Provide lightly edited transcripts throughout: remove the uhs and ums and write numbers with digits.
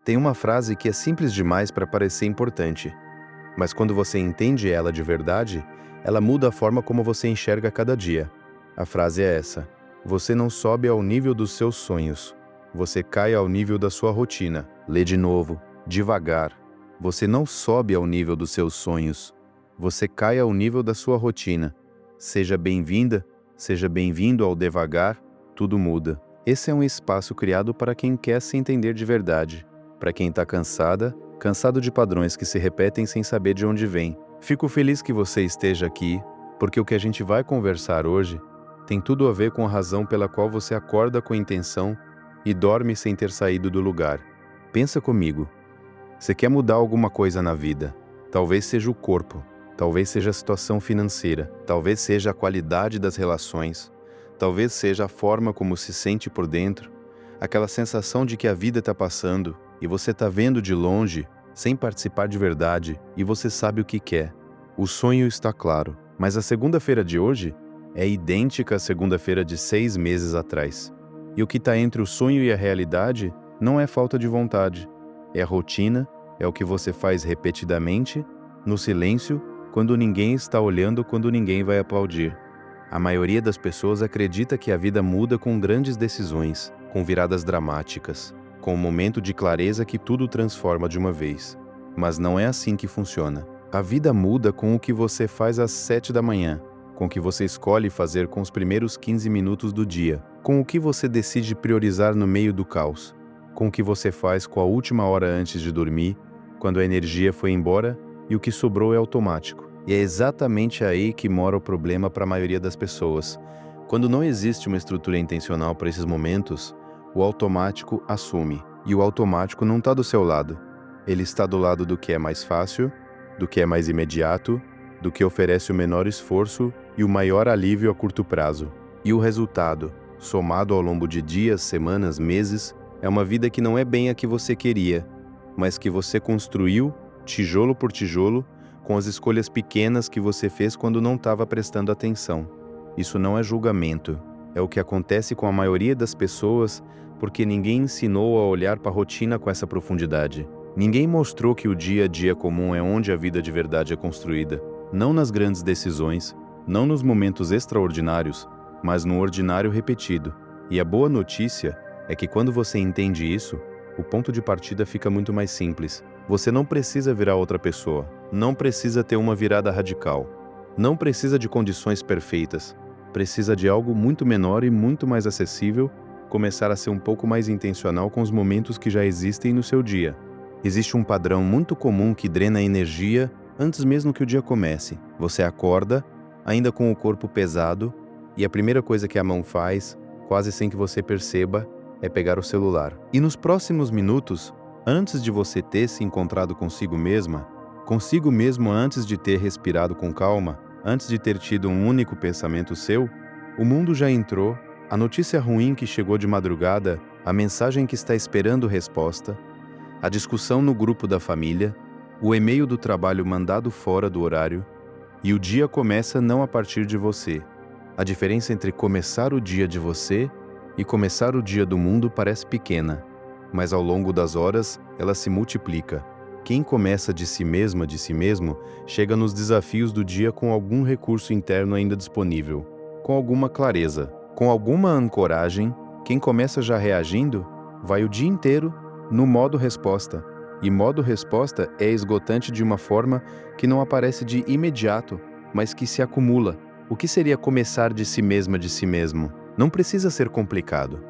Tem uma frase que é simples demais para parecer importante, mas quando você entende ela de verdade, ela muda a forma como você enxerga cada dia. A frase é essa: você não sobe ao nível dos seus sonhos, você cai ao nível da sua rotina. Lê de novo, devagar. Você não sobe ao nível dos seus sonhos, você cai ao nível da sua rotina. Seja bem-vinda, seja bem-vindo ao devagar, tudo muda. Esse é um espaço criado para quem quer se entender de verdade, para quem está cansado de padrões que se repetem sem saber de onde vêm. Fico feliz que você esteja aqui, porque o que a gente vai conversar hoje tem tudo a ver com a razão pela qual você acorda com intenção e dorme sem ter saído do lugar. Pensa comigo. Você quer mudar alguma coisa na vida? Talvez seja o corpo, talvez seja a situação financeira, talvez seja a qualidade das relações, talvez seja a forma como se sente por dentro, aquela sensação de que a vida está passando e você está vendo de longe, sem participar de verdade, e você sabe o que quer. O sonho está claro, mas a segunda-feira de hoje é idêntica à segunda-feira de 6 meses atrás. E o que está entre o sonho e a realidade não é falta de vontade, é a rotina, é o que você faz repetidamente, no silêncio, quando ninguém está olhando, quando ninguém vai aplaudir. A maioria das pessoas acredita que a vida muda com grandes decisões, com viradas dramáticas, com um momento de clareza que tudo transforma de uma vez. Mas não é assim que funciona. A vida muda com o que você faz às 7 da manhã, com o que você escolhe fazer com os primeiros 15 minutos do dia, com o que você decide priorizar no meio do caos, com o que você faz com a última hora antes de dormir, quando a energia foi embora e o que sobrou é automático. E é exatamente aí que mora o problema para a maioria das pessoas. Quando não existe uma estrutura intencional para esses momentos, o automático assume. E o automático não está do seu lado. Ele está do lado do que é mais fácil, do que é mais imediato, do que oferece o menor esforço e o maior alívio a curto prazo. E o resultado, somado ao longo de dias, semanas, meses, é uma vida que não é bem a que você queria, mas que você construiu, tijolo por tijolo, com as escolhas pequenas que você fez quando não estava prestando atenção. Isso não é julgamento. É o que acontece com a maioria das pessoas porque ninguém ensinou a olhar para a rotina com essa profundidade. Ninguém mostrou que o dia a dia comum é onde a vida de verdade é construída. Não nas grandes decisões, não nos momentos extraordinários, mas no ordinário repetido. E a boa notícia é que quando você entende isso, o ponto de partida fica muito mais simples. Você não precisa virar outra pessoa, não precisa ter uma virada radical, não precisa de condições perfeitas, precisa de algo muito menor e muito mais acessível, começar a ser um pouco mais intencional com os momentos que já existem no seu dia. Existe um padrão muito comum que drena a energia antes mesmo que o dia comece. Você acorda, ainda com o corpo pesado, e a primeira coisa que a mão faz, quase sem que você perceba, é pegar o celular. E nos próximos minutos, antes de você ter se encontrado consigo mesmo antes de ter respirado com calma, antes de ter tido um único pensamento seu, o mundo já entrou, a notícia ruim que chegou de madrugada, a mensagem que está esperando resposta, a discussão no grupo da família, o e-mail do trabalho mandado fora do horário, e o dia começa não a partir de você. A diferença entre começar o dia de você e começar o dia do mundo parece pequena, mas ao longo das horas ela se multiplica. Quem começa de si mesmo, chega nos desafios do dia com algum recurso interno ainda disponível, com alguma clareza, com alguma ancoragem. Quem começa já reagindo, vai o dia inteiro no modo resposta. E modo resposta é esgotante de uma forma que não aparece de imediato, mas que se acumula. O que seria começar de si mesmo? Não precisa ser complicado.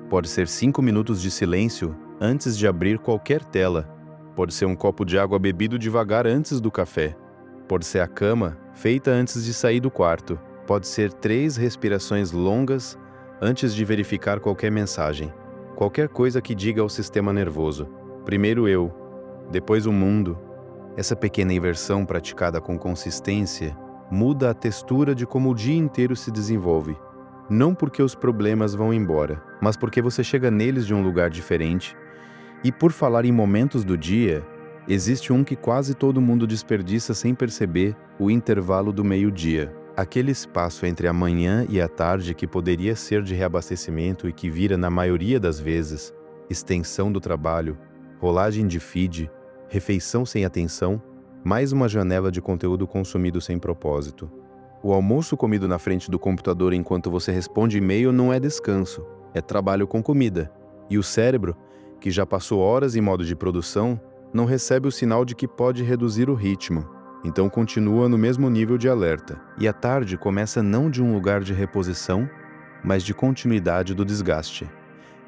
Pode ser 5 minutos de silêncio antes de abrir qualquer tela. Pode ser um copo de água bebido devagar antes do café. Pode ser a cama feita antes de sair do quarto. Pode ser 3 respirações longas antes de verificar qualquer mensagem. Qualquer coisa que diga ao sistema nervoso: primeiro eu, depois o mundo. Essa pequena inversão praticada com consistência muda a textura de como o dia inteiro se desenvolve. Não porque os problemas vão embora, mas porque você chega neles de um lugar diferente. E por falar em momentos do dia, existe um que quase todo mundo desperdiça sem perceber: o intervalo do meio-dia. Aquele espaço entre a manhã e a tarde que poderia ser de reabastecimento e que vira, na maioria das vezes, extensão do trabalho, rolagem de feed, refeição sem atenção, mais uma janela de conteúdo consumido sem propósito. O almoço comido na frente do computador enquanto você responde e-mail não é descanso, é trabalho com comida. E o cérebro, que já passou horas em modo de produção, não recebe o sinal de que pode reduzir o ritmo. Então continua no mesmo nível de alerta. E a tarde começa não de um lugar de reposição, mas de continuidade do desgaste.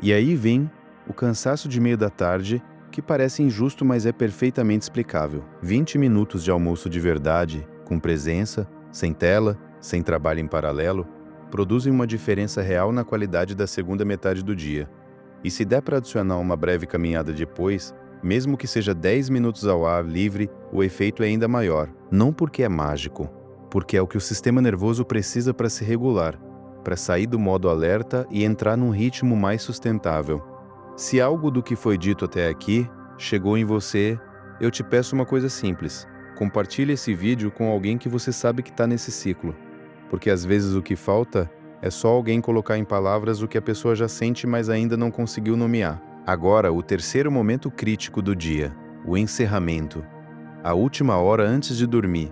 E aí vem o cansaço de meio da tarde, que parece injusto, mas é perfeitamente explicável. 20 minutos de almoço de verdade, com presença, sem tela, sem trabalho em paralelo, produzem uma diferença real na qualidade da segunda metade do dia. E se der para adicionar uma breve caminhada depois, mesmo que seja 10 minutos ao ar livre, o efeito é ainda maior. Não porque é mágico, porque é o que o sistema nervoso precisa para se regular, para sair do modo alerta e entrar num ritmo mais sustentável. Se algo do que foi dito até aqui chegou em você, eu te peço uma coisa simples. Compartilhe esse vídeo com alguém que você sabe que está nesse ciclo. Porque às vezes o que falta é só alguém colocar em palavras o que a pessoa já sente, mas ainda não conseguiu nomear. Agora, o terceiro momento crítico do dia, o encerramento. A última hora antes de dormir.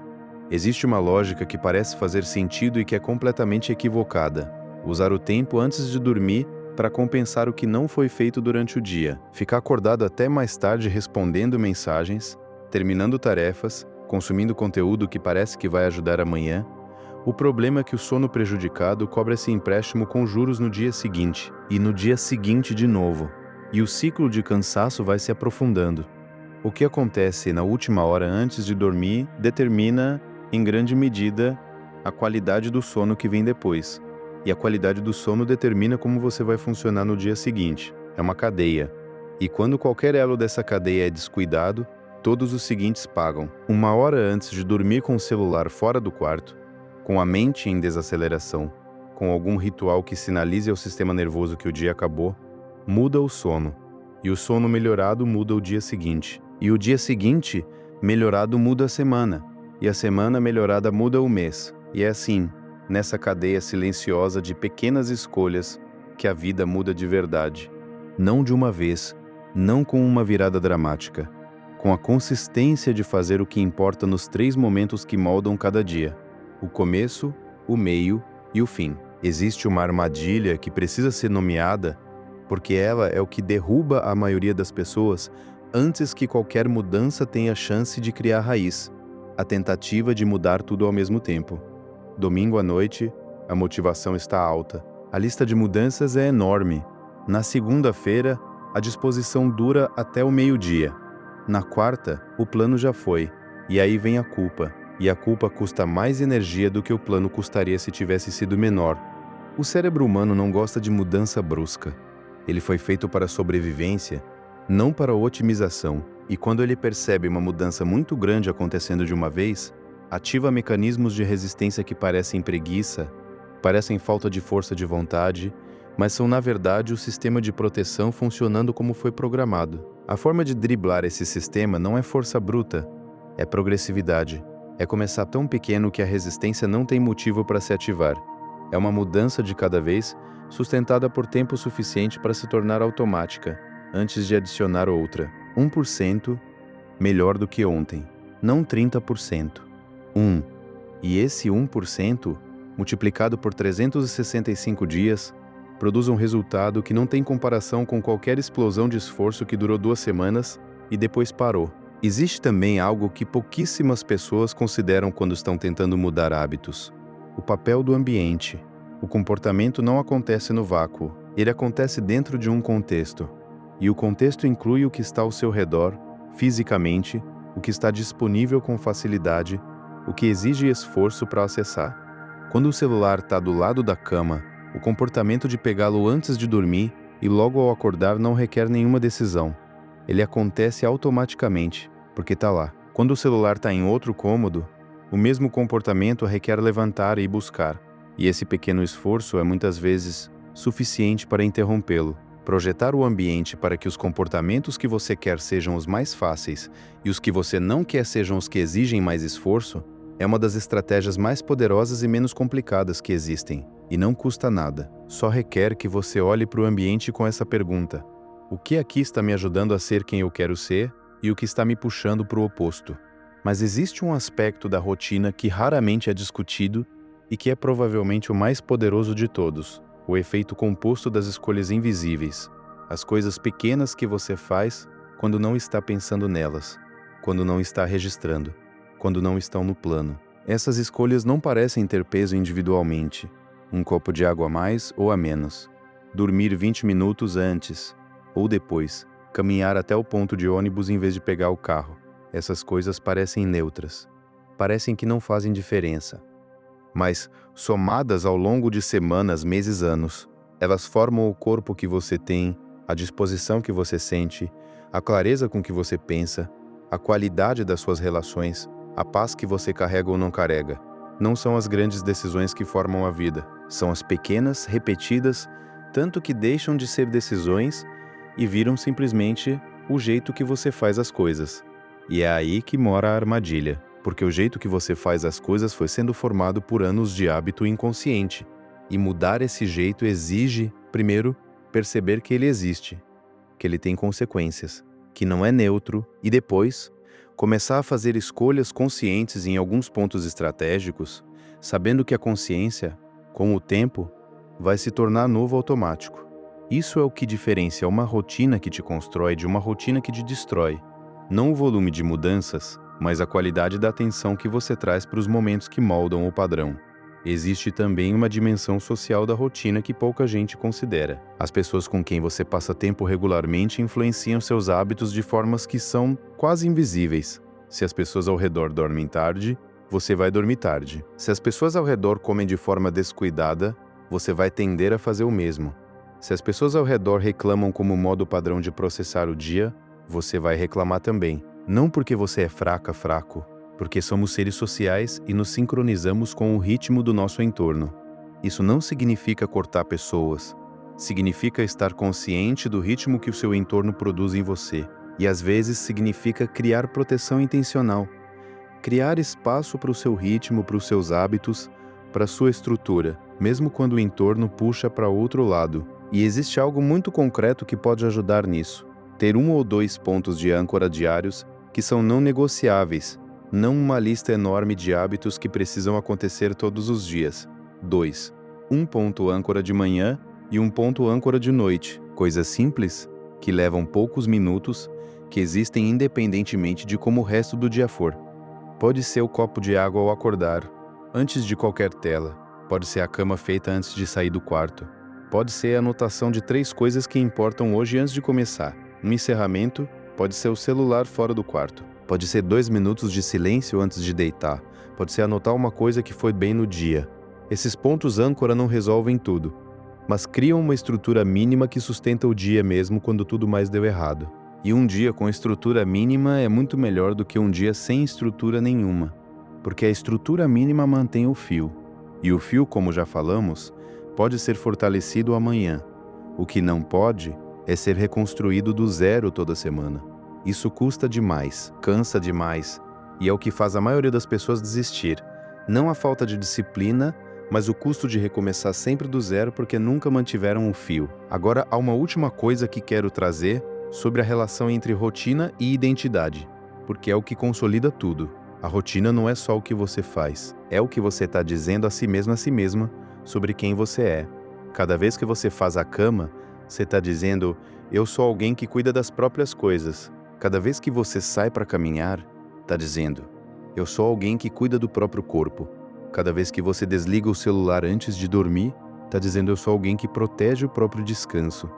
Existe uma lógica que parece fazer sentido e que é completamente equivocada. Usar o tempo antes de dormir para compensar o que não foi feito durante o dia. Ficar acordado até mais tarde respondendo mensagens, terminando tarefas, consumindo conteúdo que parece que vai ajudar amanhã. O problema é que o sono prejudicado cobra esse empréstimo com juros no dia seguinte, e no dia seguinte de novo. E o ciclo de cansaço vai se aprofundando. O que acontece na última hora antes de dormir determina, em grande medida, a qualidade do sono que vem depois. E a qualidade do sono determina como você vai funcionar no dia seguinte. É uma cadeia. E quando qualquer elo dessa cadeia é descuidado, todos os seguintes pagam. Uma hora antes de dormir com o celular fora do quarto, com a mente em desaceleração, com algum ritual que sinalize ao sistema nervoso que o dia acabou, muda o sono. E o sono melhorado muda o dia seguinte. E o dia seguinte, melhorado, muda a semana. E a semana melhorada muda o mês. E é assim, nessa cadeia silenciosa de pequenas escolhas, que a vida muda de verdade. Não de uma vez, não com uma virada dramática, com a consistência de fazer o que importa nos 3 momentos que moldam cada dia: o começo, o meio e o fim. Existe uma armadilha que precisa ser nomeada, porque ela é o que derruba a maioria das pessoas antes que qualquer mudança tenha chance de criar raiz: a tentativa de mudar tudo ao mesmo tempo. Domingo à noite, a motivação está alta. A lista de mudanças é enorme. Na segunda-feira, a disposição dura até o meio-dia. Na quarta, o plano já foi. E aí vem a culpa. E a culpa custa mais energia do que o plano custaria se tivesse sido menor. O cérebro humano não gosta de mudança brusca. Ele foi feito para a sobrevivência, não para a otimização. E quando ele percebe uma mudança muito grande acontecendo de uma vez, ativa mecanismos de resistência que parecem preguiça, parecem falta de força de vontade, mas são na verdade o sistema de proteção funcionando como foi programado. A forma de driblar esse sistema não é força bruta, é progressividade. É começar tão pequeno que a resistência não tem motivo para se ativar. É uma mudança de cada vez, sustentada por tempo suficiente para se tornar automática, antes de adicionar outra. 1% melhor do que ontem, não 30%. E esse 1%, multiplicado por 365 dias, produz um resultado que não tem comparação com qualquer explosão de esforço que durou 2 semanas e depois parou. Existe também algo que pouquíssimas pessoas consideram quando estão tentando mudar hábitos: o papel do ambiente. O comportamento não acontece no vácuo, ele acontece dentro de um contexto. E o contexto inclui o que está ao seu redor, fisicamente, o que está disponível com facilidade, o que exige esforço para acessar. Quando o celular está do lado da cama, o comportamento de pegá-lo antes de dormir e logo ao acordar não requer nenhuma decisão. Ele acontece automaticamente, porque está lá. Quando o celular está em outro cômodo, o mesmo comportamento requer levantar e buscar. E esse pequeno esforço é muitas vezes suficiente para interrompê-lo. Projetar o ambiente para que os comportamentos que você quer sejam os mais fáceis e os que você não quer sejam os que exigem mais esforço é uma das estratégias mais poderosas e menos complicadas que existem. E não custa nada. Só requer que você olhe para o ambiente com essa pergunta: O que aqui está me ajudando a ser quem eu quero ser e o que está me puxando para o oposto? Mas existe um aspecto da rotina que raramente é discutido e que é provavelmente o mais poderoso de todos: o efeito composto das escolhas invisíveis. As coisas pequenas que você faz quando não está pensando nelas, quando não está registrando, quando não estão no plano. Essas escolhas não parecem ter peso individualmente. Um copo de água a mais ou a menos. Dormir 20 minutos antes ou depois. Caminhar até o ponto de ônibus em vez de pegar o carro. Essas coisas parecem neutras. Parecem que não fazem diferença. Mas, somadas ao longo de semanas, meses, anos, elas formam o corpo que você tem, a disposição que você sente, a clareza com que você pensa, a qualidade das suas relações, a paz que você carrega ou não carrega. Não são as grandes decisões que formam a vida. São as pequenas, repetidas, tanto que deixam de ser decisões e viram simplesmente o jeito que você faz as coisas. E é aí que mora a armadilha, porque o jeito que você faz as coisas foi sendo formado por anos de hábito inconsciente. E mudar esse jeito exige, primeiro, perceber que ele existe, que ele tem consequências, que não é neutro, e depois, começar a fazer escolhas conscientes em alguns pontos estratégicos, sabendo que a consciência, com o tempo, vai se tornar novo automático. Isso é o que diferencia uma rotina que te constrói de uma rotina que te destrói. Não o volume de mudanças, mas a qualidade da atenção que você traz para os momentos que moldam o padrão. Existe também uma dimensão social da rotina que pouca gente considera. As pessoas com quem você passa tempo regularmente influenciam seus hábitos de formas que são quase invisíveis. Se as pessoas ao redor dormem tarde, você vai dormir tarde. Se as pessoas ao redor comem de forma descuidada, você vai tender a fazer o mesmo. Se as pessoas ao redor reclamam como modo padrão de processar o dia, você vai reclamar também. Não porque você é fraco, porque somos seres sociais e nos sincronizamos com o ritmo do nosso entorno. Isso não significa cortar pessoas. Significa estar consciente do ritmo que o seu entorno produz em você. E às vezes significa criar proteção intencional. Criar espaço para o seu ritmo, para os seus hábitos, para a sua estrutura, mesmo quando o entorno puxa para outro lado. E existe algo muito concreto que pode ajudar nisso. Ter 1 ou 2 pontos de âncora diários que são não negociáveis, não uma lista enorme de hábitos que precisam acontecer todos os dias. 2. Um ponto âncora de manhã e um ponto âncora de noite. Coisas simples, que levam poucos minutos, que existem independentemente de como o resto do dia for. Pode ser o copo de água ao acordar, antes de qualquer tela. Pode ser a cama feita antes de sair do quarto. Pode ser a anotação de 3 coisas que importam hoje antes de começar. Um encerramento, pode ser o celular fora do quarto. Pode ser 2 minutos de silêncio antes de deitar. Pode ser anotar uma coisa que foi bem no dia. Esses pontos âncora não resolvem tudo, mas criam uma estrutura mínima que sustenta o dia mesmo quando tudo mais deu errado. E um dia com estrutura mínima é muito melhor do que um dia sem estrutura nenhuma, porque a estrutura mínima mantém o fio. E o fio, como já falamos, pode ser fortalecido amanhã. O que não pode é ser reconstruído do zero toda semana. Isso custa demais, cansa demais, e é o que faz a maioria das pessoas desistir. Não a falta de disciplina, mas o custo de recomeçar sempre do zero porque nunca mantiveram o fio. Agora, há uma última coisa que quero trazer sobre a relação entre rotina e identidade, porque é o que consolida tudo. A rotina não é só o que você faz, é o que você está dizendo a si mesma, sobre quem você é. Cada vez que você faz a cama, você está dizendo, eu sou alguém que cuida das próprias coisas. Cada vez que você sai para caminhar, está dizendo, eu sou alguém que cuida do próprio corpo. Cada vez que você desliga o celular antes de dormir, está dizendo, eu sou alguém que protege o próprio descanso.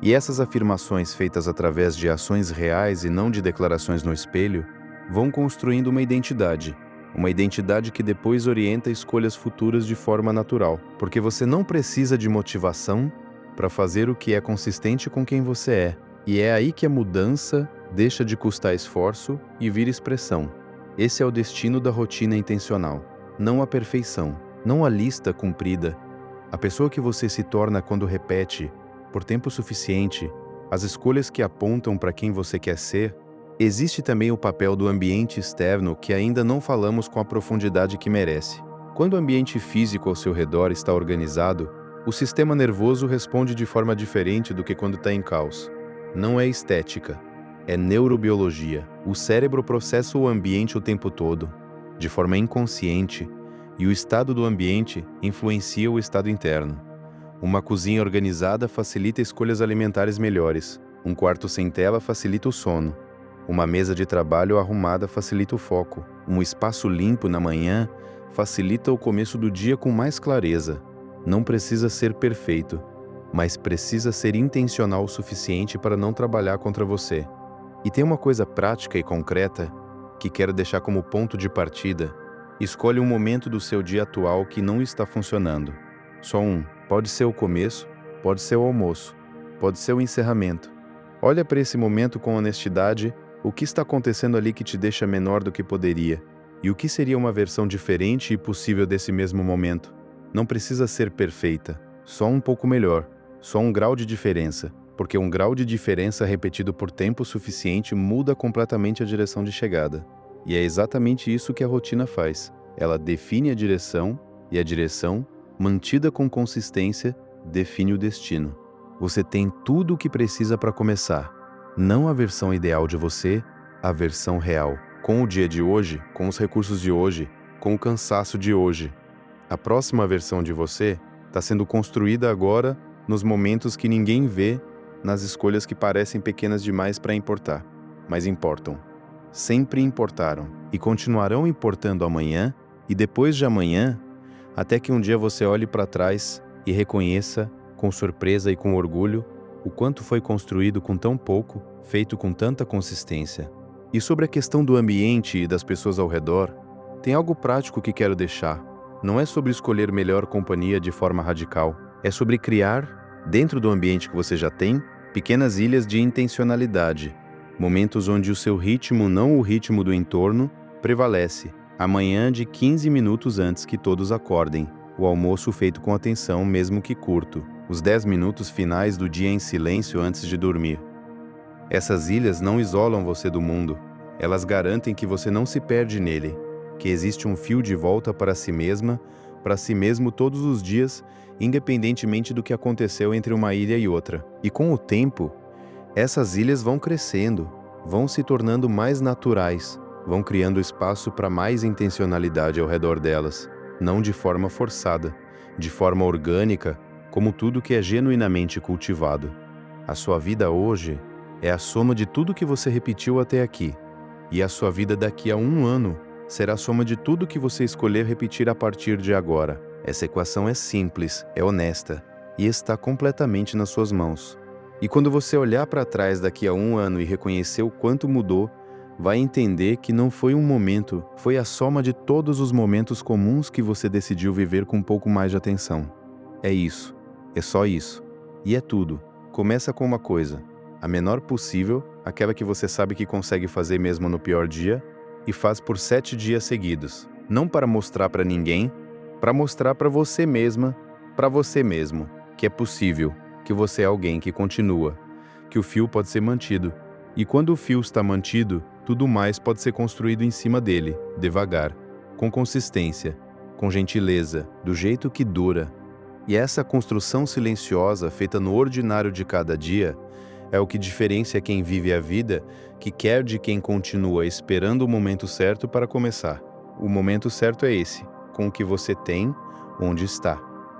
E essas afirmações feitas através de ações reais e não de declarações no espelho, vão construindo uma identidade que depois orienta escolhas futuras de forma natural, porque você não precisa de motivação para fazer o que é consistente com quem você é. E é aí que a mudança deixa de custar esforço e vira expressão. Esse é o destino da rotina intencional, não a perfeição, não a lista cumprida. A pessoa que você se torna quando repete, por tempo suficiente, as escolhas que apontam para quem você quer ser. Existe também o papel do ambiente externo que ainda não falamos com a profundidade que merece. Quando o ambiente físico ao seu redor está organizado, o sistema nervoso responde de forma diferente do que quando está em caos. não é estética, é neurobiologia. O cérebro processa o ambiente o tempo todo, de forma inconsciente, e o estado do ambiente influencia o estado interno. Uma cozinha organizada facilita escolhas alimentares melhores. Um quarto sem tela facilita o sono. Uma mesa de trabalho arrumada facilita o foco. Um espaço limpo na manhã facilita o começo do dia com mais clareza. Não precisa ser perfeito, mas precisa ser intencional o suficiente para não trabalhar contra você. E tem uma coisa prática e concreta que quero deixar como ponto de partida. Escolhe um momento do seu dia atual que não está funcionando. Só um. Pode ser o começo, pode ser o almoço, pode ser o encerramento. Olha para esse momento com honestidade, o que está acontecendo ali que te deixa menor do que poderia, e o que seria uma versão diferente e possível desse mesmo momento. Não precisa ser perfeita, só um pouco melhor, só um grau de diferença, porque um grau de diferença repetido por tempo suficiente muda completamente a direção de chegada. E é exatamente isso que a rotina faz. Ela define a direção, e a direção, mantida com consistência, define o destino. Você tem tudo o que precisa para começar. Não a versão ideal de você, a versão real. Com o dia de hoje, com os recursos de hoje, com o cansaço de hoje. A próxima versão de você está sendo construída agora nos momentos que ninguém vê, nas escolhas que parecem pequenas demais para importar, mas importam. Sempre importaram e continuarão importando amanhã e depois de amanhã, até que um dia você olhe para trás e reconheça, com surpresa e com orgulho, o quanto foi construído com tão pouco, feito com tanta consistência. E sobre a questão do ambiente e das pessoas ao redor, tem algo prático que quero deixar. Não é sobre escolher melhor companhia de forma radical, é sobre criar, dentro do ambiente que você já tem, pequenas ilhas de intencionalidade, momentos onde o seu ritmo, não o ritmo do entorno, prevalece. Amanhã de 15 minutos antes que todos acordem, o almoço feito com atenção, mesmo que curto, os 10 minutos finais do dia em silêncio antes de dormir. Essas ilhas não isolam você do mundo, elas garantem que você não se perde nele, que existe um fio de volta para si mesma, para si mesmo todos os dias, independentemente do que aconteceu entre uma ilha e outra. E com o tempo, essas ilhas vão crescendo, vão se tornando mais naturais, vão criando espaço para mais intencionalidade ao redor delas, não de forma forçada, de forma orgânica, como tudo que é genuinamente cultivado. A sua vida hoje é a soma de tudo que você repetiu até aqui, e a sua vida daqui a 1 ano será a soma de tudo que você escolher repetir a partir de agora. Essa equação é simples, é honesta, e está completamente nas suas mãos. E quando você olhar para trás daqui a 1 ano e reconhecer o quanto mudou, vai entender que não foi um momento, foi a soma de todos os momentos comuns que você decidiu viver com um pouco mais de atenção. É isso, é só isso. E é tudo. Começa com uma coisa, a menor possível, aquela que você sabe que consegue fazer mesmo no pior dia, e faz por 7 dias seguidos. Não para mostrar para ninguém, para mostrar para você mesma, para você mesmo, que é possível, que você é alguém que continua, que o fio pode ser mantido. E quando o fio está mantido, tudo mais pode ser construído em cima dele, devagar, com consistência, com gentileza, do jeito que dura. E essa construção silenciosa, feita no ordinário de cada dia, é o que diferencia quem vive a vida que quer de quem continua esperando o momento certo para começar. O momento certo é esse, com o que você tem, onde está.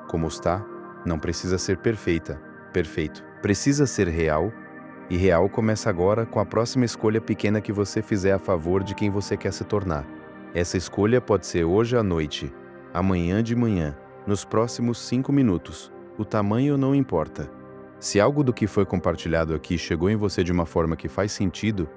Como está, não precisa ser perfeita, perfeito. Precisa ser real, e real começa agora com a próxima escolha pequena que você fizer a favor de quem você quer se tornar. Essa escolha pode ser hoje à noite, amanhã de manhã, nos próximos 5 minutos. O tamanho não importa. Se algo do que foi compartilhado aqui chegou em você de uma forma que faz sentido,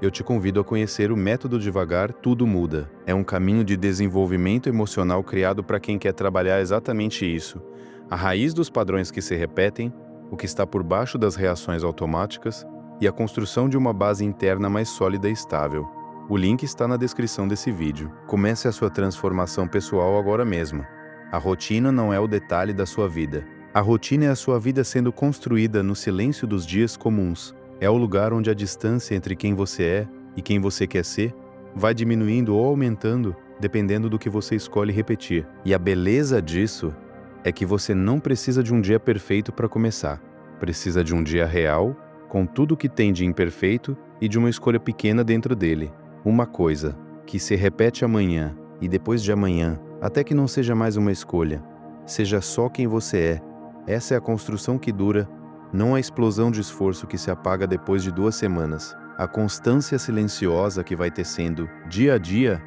eu te convido a conhecer o método Devagar Tudo Muda. É um caminho de desenvolvimento emocional criado para quem quer trabalhar exatamente isso. A raiz dos padrões que se repetem, o que está por baixo das reações automáticas e a construção de uma base interna mais sólida e estável. O link está na descrição desse vídeo. Comece a sua transformação pessoal agora mesmo. A rotina não é o detalhe da sua vida. A rotina é a sua vida sendo construída no silêncio dos dias comuns. É o lugar onde a distância entre quem você é e quem você quer ser vai diminuindo ou aumentando, dependendo do que você escolhe repetir. E a beleza disso é que você não precisa de um dia perfeito para começar. Precisa de um dia real, com tudo que tem de imperfeito e de uma escolha pequena dentro dele. Uma coisa que se repete amanhã e depois de amanhã, até que não seja mais uma escolha. Seja só quem você é. Essa é a construção que dura, não a explosão de esforço que se apaga depois de 2 semanas. A constância silenciosa que vai tecendo, dia a dia,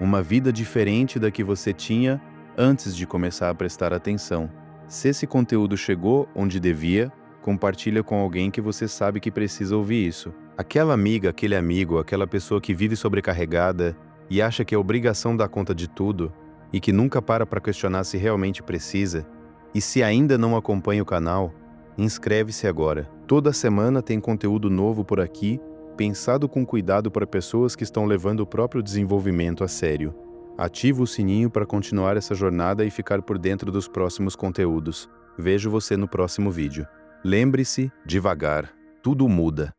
uma vida diferente da que você tinha antes de começar a prestar atenção. Se esse conteúdo chegou onde devia, compartilha com alguém que você sabe que precisa ouvir isso. Aquela amiga, aquele amigo, aquela pessoa que vive sobrecarregada e acha que é obrigação dar conta de tudo e que nunca para questionar se realmente precisa. E se ainda não acompanha o canal, inscreve-se agora. Toda semana tem conteúdo novo por aqui, pensado com cuidado para pessoas que estão levando o próprio desenvolvimento a sério. Ativa o sininho para continuar essa jornada e ficar por dentro dos próximos conteúdos. Vejo você no próximo vídeo. Lembre-se, devagar, tudo muda.